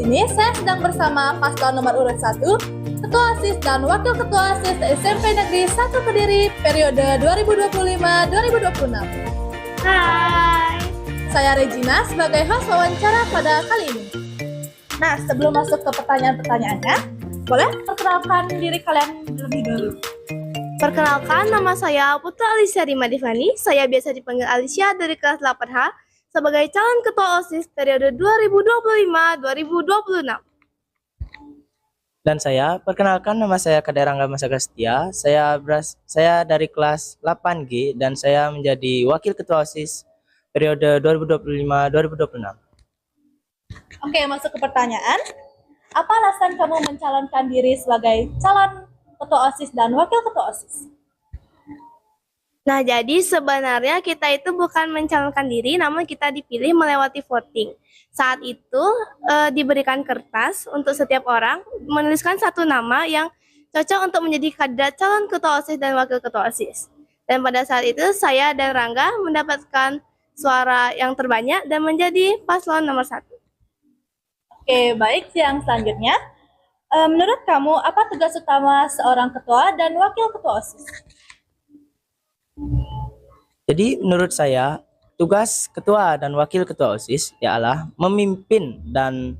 sini saya sedang bersama paslon nomor urut 1, Ketua OSIS dan Wakil Ketua OSIS SMP Negeri 1 Kediri periode 2025-2026. Hai. Saya Regina sebagai host wawancara pada kali ini. Nah, sebelum masuk ke pertanyaan-pertanyaannya, boleh perkenalkan diri kalian lebih dulu. Perkenalkan, nama saya Putra Alicia Rima Divani. Saya biasa dipanggil Alicia dari kelas 8H sebagai calon ketua OSIS periode 2025-2026. Dan saya, perkenalkan nama saya Kaderangga Masagastia. Saya dari kelas 8G dan saya menjadi wakil ketua OSIS periode 2025-2026. Oke, masuk ke pertanyaan. Apa alasan kamu mencalonkan diri sebagai calon ketua OSIS dan wakil ketua OSIS? Nah, jadi sebenarnya kita itu bukan mencalonkan diri, namun kita dipilih melewati voting. Saat itu diberikan kertas untuk setiap orang menuliskan satu nama yang cocok untuk menjadi kandidat calon ketua OSIS dan wakil ketua OSIS. Dan pada saat itu saya dan Rangga mendapatkan suara yang terbanyak dan menjadi paslon nomor 1. Oke, baik. Yang selanjutnya, menurut kamu apa tugas utama seorang ketua dan wakil ketua OSIS? Jadi menurut saya, tugas ketua dan wakil ketua OSIS ialah memimpin dan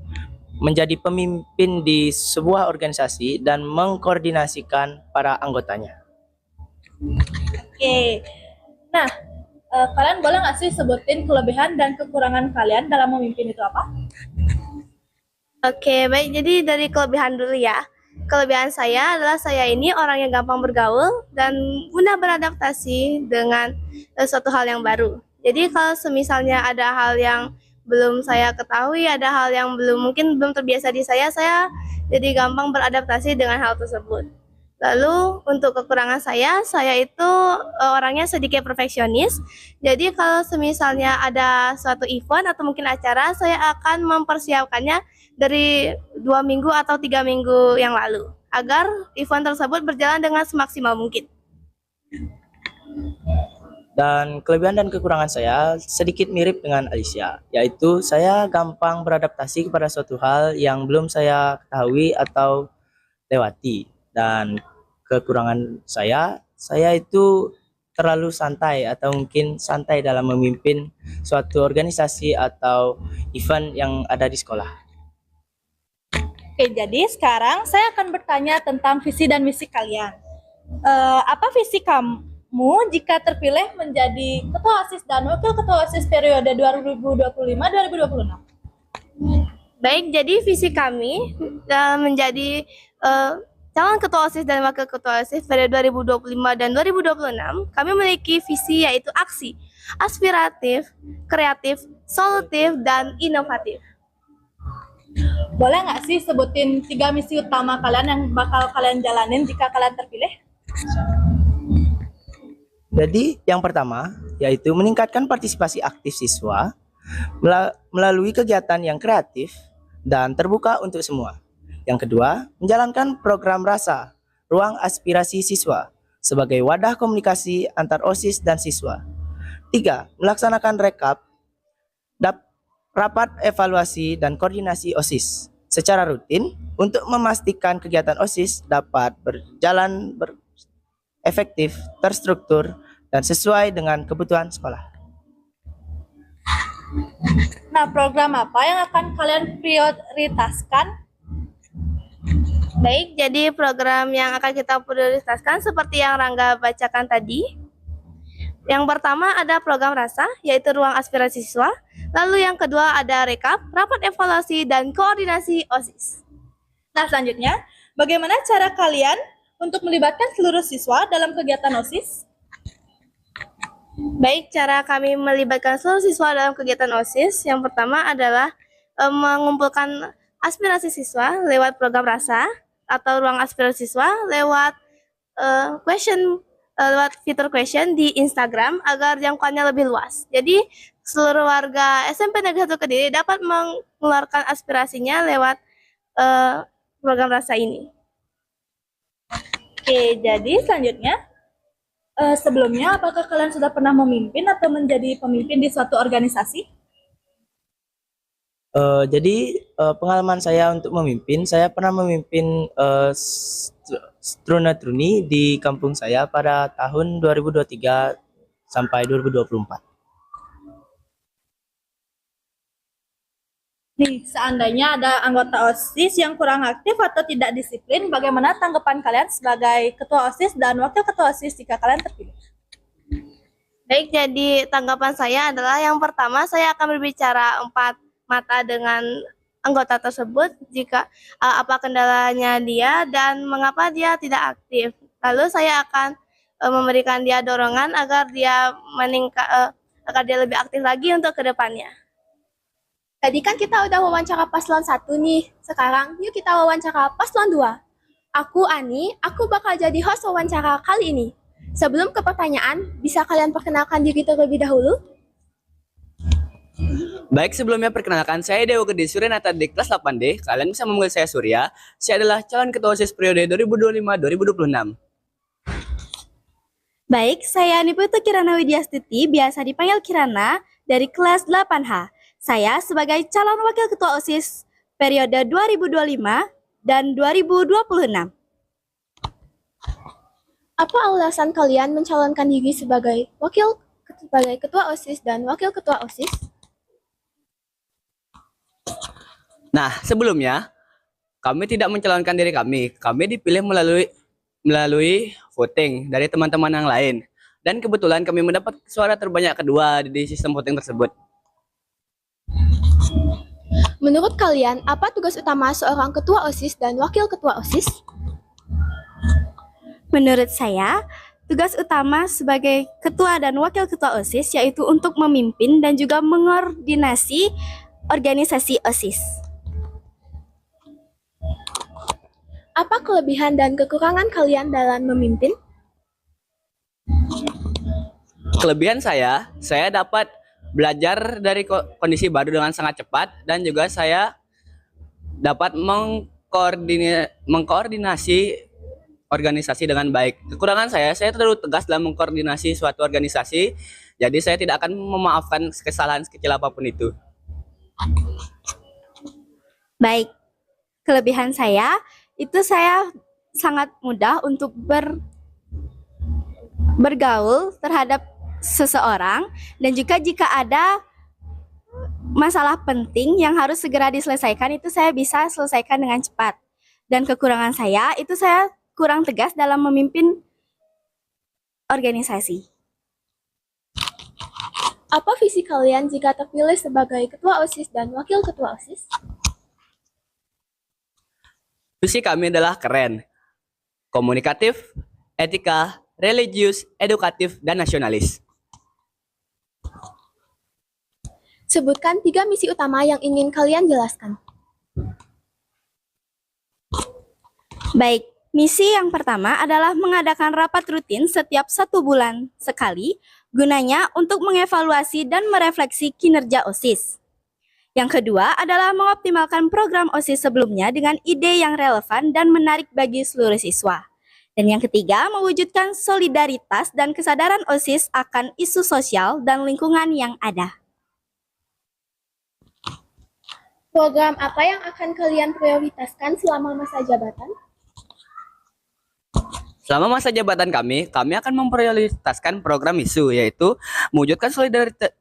menjadi pemimpin di sebuah organisasi dan mengkoordinasikan para anggotanya. Oke. Nah, kalian boleh nggak sih sebutin kelebihan dan kekurangan kalian dalam memimpin itu apa? Oke, baik. Jadi dari kelebihan dulu ya. Kelebihan saya adalah saya ini orang yang gampang bergaul dan mudah beradaptasi dengan suatu hal yang baru. Jadi kalau semisalnya ada hal yang belum saya ketahui, ada hal yang mungkin belum terbiasa di saya jadi gampang beradaptasi dengan hal tersebut. Lalu untuk kekurangan saya itu orangnya sedikit perfeksionis. Jadi kalau semisalnya ada suatu event atau mungkin acara, saya akan mempersiapkannya dari 2 minggu atau 3 minggu yang lalu agar event tersebut berjalan dengan semaksimal mungkin. Dan kelebihan dan kekurangan saya sedikit mirip dengan Alicia, yaitu saya gampang beradaptasi kepada suatu hal yang belum saya ketahui atau lewati. Dan kekurangan saya itu terlalu santai atau mungkin santai dalam memimpin suatu organisasi atau event yang ada di sekolah. Oke, jadi sekarang saya akan bertanya tentang visi dan misi kalian. Apa visi kamu jika terpilih menjadi ketua OSIS dan wakil ketua OSIS periode 2025-2026? Baik, jadi visi kami dalam menjadi calon ketua OSIS dan wakil ketua OSIS periode 2025 dan 2026, kami memiliki visi yaitu aksi, aspiratif, kreatif, solutif, dan inovatif. Boleh nggak sih sebutin 3 misi utama kalian yang bakal kalian jalanin jika kalian terpilih? Jadi yang pertama yaitu meningkatkan partisipasi aktif siswa melalui kegiatan yang kreatif dan terbuka untuk semua. Yang kedua, menjalankan program RASA, Ruang Aspirasi Siswa, sebagai wadah komunikasi antar OSIS dan siswa. 3. Melaksanakan rapat evaluasi dan koordinasi OSIS secara rutin untuk memastikan kegiatan OSIS dapat berjalan efektif, terstruktur, dan sesuai dengan kebutuhan sekolah. Nah, program apa yang akan kalian prioritaskan? Baik, jadi program yang akan kita prioritaskan seperti yang Rangga bacakan tadi. Yang pertama ada program RASA, yaitu Ruang Aspirasi Siswa. Lalu yang kedua ada rekap, rapat evaluasi, dan koordinasi OSIS. Nah, selanjutnya, bagaimana cara kalian untuk melibatkan seluruh siswa dalam kegiatan OSIS? Baik, cara kami melibatkan seluruh siswa dalam kegiatan OSIS, yang pertama adalah mengumpulkan aspirasi siswa lewat program RASA atau Ruang Aspirasi Siswa lewat lewat fitur question di Instagram agar jangkauannya lebih luas. Jadi seluruh warga SMP Negeri 1 Kediri dapat mengeluarkan aspirasinya lewat program RASA ini. Oke, jadi selanjutnya, sebelumnya apakah kalian sudah pernah memimpin atau menjadi pemimpin di suatu organisasi? Jadi pengalaman saya untuk memimpin, saya pernah memimpin Struna Truni di kampung saya pada tahun 2023 sampai 2024. Nih, seandainya ada anggota OSIS yang kurang aktif atau tidak disiplin, bagaimana tanggapan kalian sebagai ketua OSIS dan wakil ketua OSIS jika kalian terpilih? Baik, jadi tanggapan saya adalah yang pertama saya akan berbicara empat mata dengan anggota tersebut jika apa kendalanya dia dan mengapa dia tidak aktif. Lalu saya akan memberikan dia dorongan agar dia agar dia lebih aktif lagi untuk kedepannya. Tadi kan kita udah wawancara paslon 1 nih. Sekarang yuk kita wawancara paslon 2. Aku Ani, aku bakal jadi host wawancara kali ini. Sebelum ke pertanyaan, bisa kalian perkenalkan diri terlebih dahulu? Baik, sebelumnya perkenalkan, saya Dewa Gede Suryanata di kelas 8D. Kalian bisa memanggil saya Surya. Saya adalah calon ketua OSIS periode 2025-2026. Baik, saya Niputu Kirana Widyastuti, biasa dipanggil Kirana, dari kelas 8H. Saya sebagai calon wakil ketua OSIS periode 2025 dan 2026. Apa alasan kalian mencalonkan diri sebagai ketua OSIS dan wakil ketua OSIS? Nah, sebelumnya, kami tidak mencalonkan diri kami. Kami dipilih melalui voting dari teman-teman yang lain. Dan kebetulan kami mendapat suara terbanyak kedua di sistem voting tersebut. Menurut kalian, apa tugas utama seorang ketua OSIS dan wakil ketua OSIS? Menurut saya, tugas utama sebagai ketua dan wakil ketua OSIS yaitu untuk memimpin dan juga mengordinasi organisasi OSIS. Apa kelebihan dan kekurangan kalian dalam memimpin? Kelebihan saya dapat belajar dari kondisi baru dengan sangat cepat dan juga saya dapat mengkoordinasi organisasi dengan baik. Kekurangan saya terlalu tegas dalam mengkoordinasi suatu organisasi, jadi saya tidak akan memaafkan kesalahan sekecil apapun itu. Baik, kelebihan saya itu saya sangat mudah untuk bergaul terhadap seseorang dan juga jika ada masalah penting yang harus segera diselesaikan itu saya bisa selesaikan dengan cepat. Dan kekurangan saya itu saya kurang tegas dalam memimpin organisasi. Apa visi kalian jika terpilih sebagai ketua OSIS dan wakil ketua OSIS? Visi kami adalah keren, komunikatif, etika, religius, edukatif, dan nasionalis. Sebutkan 3 misi utama yang ingin kalian jelaskan. Baik, misi yang pertama adalah mengadakan rapat rutin setiap 1 bulan sekali, gunanya untuk mengevaluasi dan merefleksi kinerja OSIS. Yang kedua adalah mengoptimalkan program OSIS sebelumnya dengan ide yang relevan dan menarik bagi seluruh siswa. Dan yang ketiga, mewujudkan solidaritas dan kesadaran OSIS akan isu sosial dan lingkungan yang ada. Program apa yang akan kalian prioritaskan selama masa jabatan? Selama masa jabatan kami akan memprioritaskan program isu, yaitu mewujudkan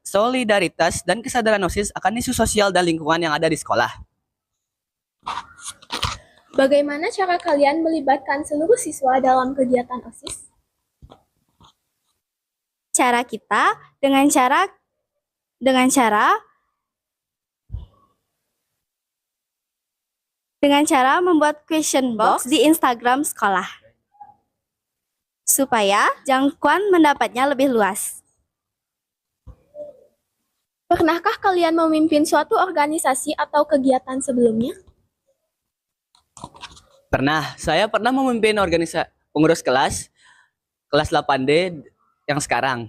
solidaritas dan kesadaran OSIS akan isu sosial dan lingkungan yang ada di sekolah. Bagaimana cara kalian melibatkan seluruh siswa dalam kegiatan OSIS? Cara kita dengan cara membuat question box di Instagram sekolah supaya jangkauan mendapatnya lebih luas. Pernahkah kalian memimpin suatu organisasi atau kegiatan sebelumnya? Pernah, saya pernah memimpin pengurus kelas 8D yang sekarang.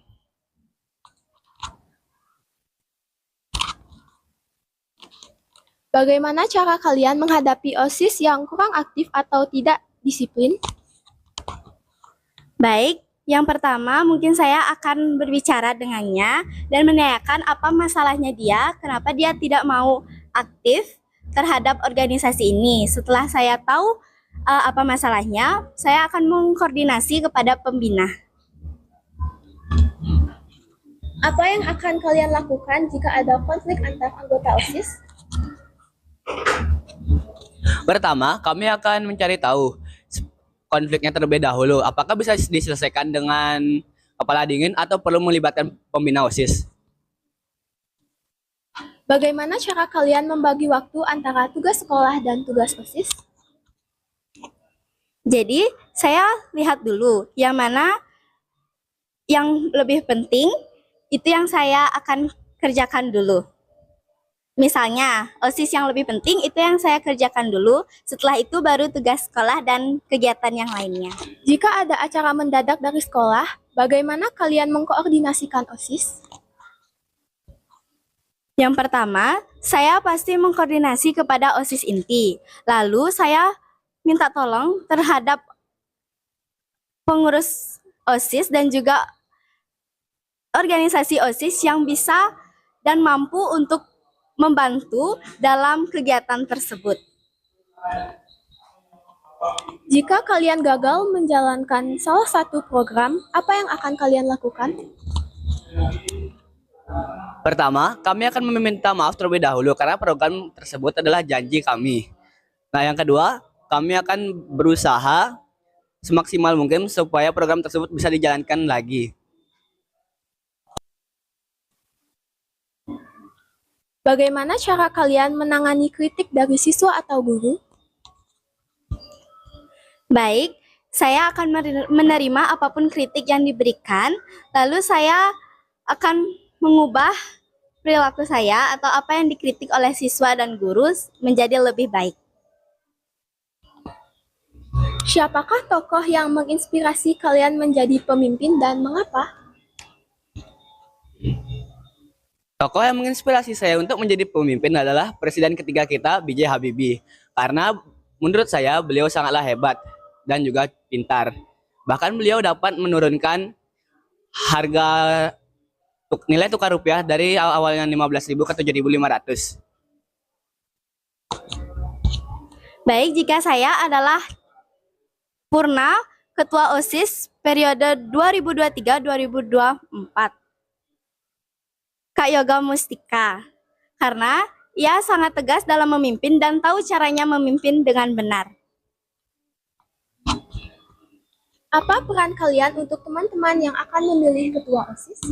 Bagaimana cara kalian menghadapi OSIS yang kurang aktif atau tidak disiplin? Baik, yang pertama mungkin saya akan berbicara dengannya dan menanyakan apa masalahnya dia, kenapa dia tidak mau aktif terhadap organisasi ini. Setelah saya tahu apa masalahnya, saya akan mengkoordinasi kepada pembina. Apa yang akan kalian lakukan jika ada konflik antar anggota OSIS? Pertama, kami akan mencari tahu konfliknya terlebih dahulu. Apakah bisa diselesaikan dengan kepala dingin atau perlu melibatkan pembina OSIS? Bagaimana cara kalian membagi waktu antara tugas sekolah dan tugas OSIS? Jadi, saya lihat dulu yang mana yang lebih penting, itu yang saya akan kerjakan dulu. Misalnya, OSIS yang lebih penting itu yang saya kerjakan dulu, setelah itu baru tugas sekolah dan kegiatan yang lainnya. Jika ada acara mendadak dari sekolah, bagaimana kalian mengkoordinasikan OSIS? Yang pertama, saya pasti mengkoordinasi kepada OSIS inti. Lalu saya minta tolong terhadap pengurus OSIS dan juga organisasi OSIS yang bisa dan mampu untuk membantu dalam kegiatan tersebut. Jika kalian gagal menjalankan salah satu program, apa yang akan kalian lakukan? Pertama, kami akan meminta maaf terlebih dahulu karena program tersebut adalah janji kami. Nah, yang kedua, kami akan berusaha semaksimal mungkin supaya program tersebut bisa dijalankan lagi. Bagaimana cara kalian menangani kritik dari siswa atau guru? Baik, saya akan menerima apapun kritik yang diberikan, lalu saya akan mengubah perilaku saya atau apa yang dikritik oleh siswa dan guru menjadi lebih baik. Siapakah tokoh yang menginspirasi kalian menjadi pemimpin dan mengapa? Tokoh yang menginspirasi saya untuk menjadi pemimpin adalah Presiden ketiga kita, B.J. Habibie. Karena menurut saya beliau sangatlah hebat dan juga pintar. Bahkan beliau dapat menurunkan harga nilai tukar rupiah dari awalnya 15.000 ke 7.500. Baik, jika saya adalah Purna, Ketua OSIS periode 2023-2024. Kak Yoga Mustika, karena ia sangat tegas dalam memimpin dan tahu caranya memimpin dengan benar. Apa peran kalian untuk teman-teman yang akan memilih ketua OSIS?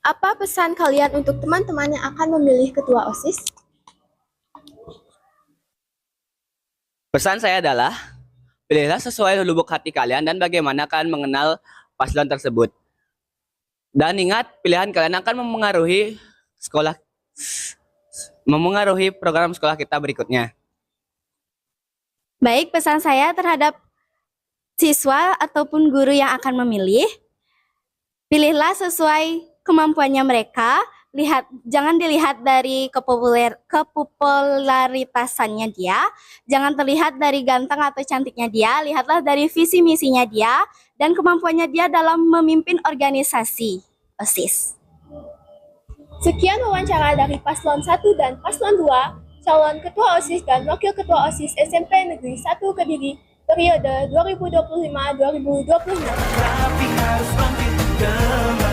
Apa pesan kalian untuk teman-teman yang akan memilih ketua OSIS? Pesan saya adalah, pilihlah sesuai lubuk hati kalian dan bagaimana kalian mengenal paslon tersebut. Dan ingat, pilihan kalian akan memengaruhi program sekolah kita berikutnya. Baik, pesan saya terhadap siswa ataupun guru yang akan memilih, pilihlah sesuai kemampuannya mereka. Jangan dilihat dari kepopularitasannya dia, jangan terlihat dari ganteng atau cantiknya dia, lihatlah dari visi misinya dia dan kemampuannya dia dalam memimpin organisasi OSIS. Sekian wawancara dari Paslon 1 dan Paslon 2, calon Ketua OSIS dan Wakil Ketua OSIS SMP Negeri 1 Kediri, periode 2025-2026.